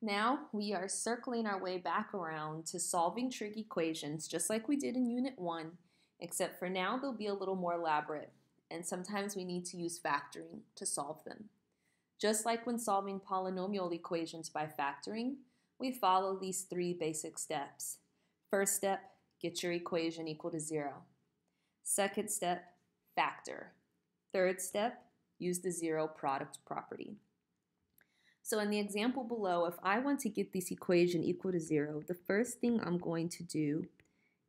Now we are circling our way back around to solving trig equations just like we did in Unit 1, except for now they'll be a little more elaborate, and sometimes we need to use factoring to solve them. Just like when solving polynomial equations by factoring, we follow these three basic steps. First step, get your equation equal to 0. Second step, factor. Third step, use the zero product property. So in the example below, if I want to get this equation equal to 0, the first thing I'm going to do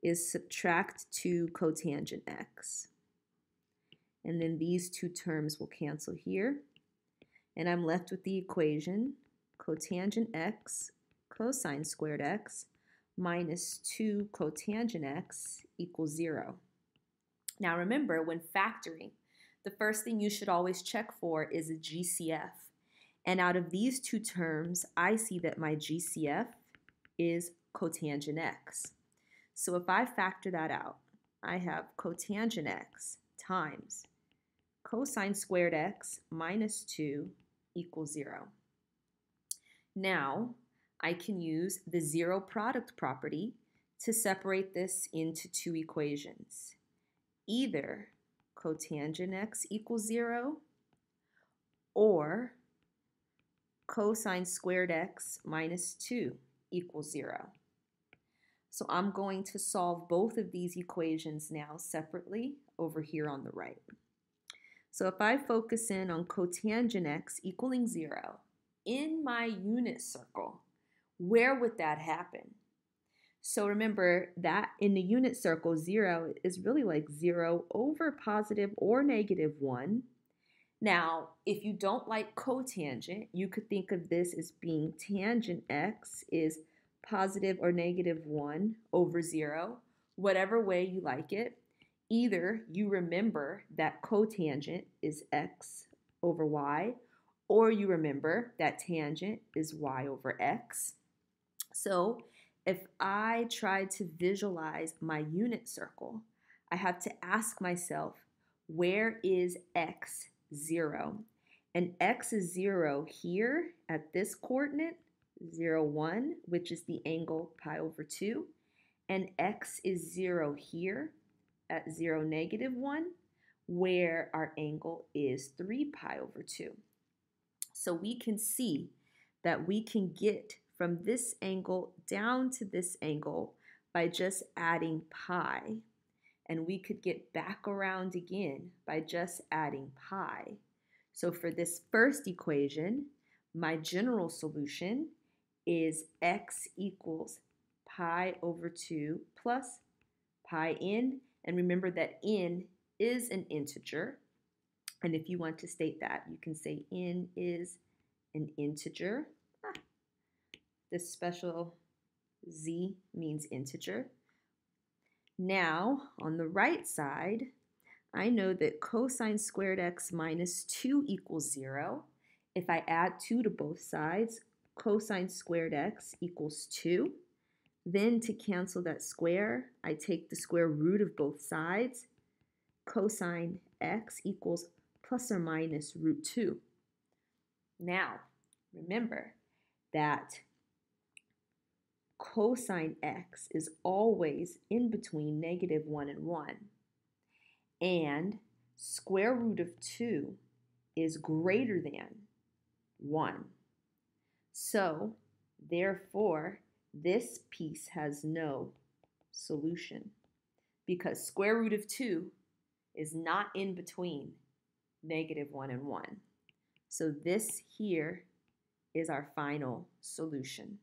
is subtract 2 cotangent x. And then these two terms will cancel here. And I'm left with the equation cotangent x cosine squared x minus 2 cotangent x equals 0. Now remember, when factoring, the first thing you should always check for is a GCF. And out of these two terms, I see that my GCF is cotangent x. So if I factor that out, I have cotangent x times cosine squared x minus 2 equals 0. Now, I can use the zero product property to separate this into two equations. Either cotangent x equals 0 or cosine squared x minus 2 equals 0. So I'm going to solve both of these equations now separately over here on the right. So if I focus in on cotangent x equaling 0 in my unit circle, where would that happen? So remember that in the unit circle, 0 is really like 0 over positive or negative 1. Now, if you don't like cotangent, you could think of this as being tangent x is positive or negative 1 over 0, whatever way you like it. Either you remember that cotangent is x over y, or you remember that tangent is y over x. So if I try to visualize my unit circle, I have to ask myself, where is x 0? And x is 0 here at this coordinate, 0, 1, which is the angle pi over 2. And x is 0 here at 0, negative 1, where our angle is 3 pi over 2. So we can see that we can get from this angle down to this angle by just adding pi. And we could get back around again by just adding pi. So for this first equation, my general solution is x equals pi over 2 plus pi n. And remember that n is an integer. And if you want to state that, you can say n is an integer. This special z means integer. Now, on the right side, I know that cosine squared x minus 2 equals 0. If I add 2 to both sides, cosine squared x equals 2. Then to cancel that square, I take the square root of both sides. Cosine x equals plus or minus root 2. Now, remember that cosine x is always in between negative 1 and 1. And square root of 2 is greater than 1. So, therefore, this piece has no solution because square root of 2 is not in between negative 1 and 1. So this here is our final solution.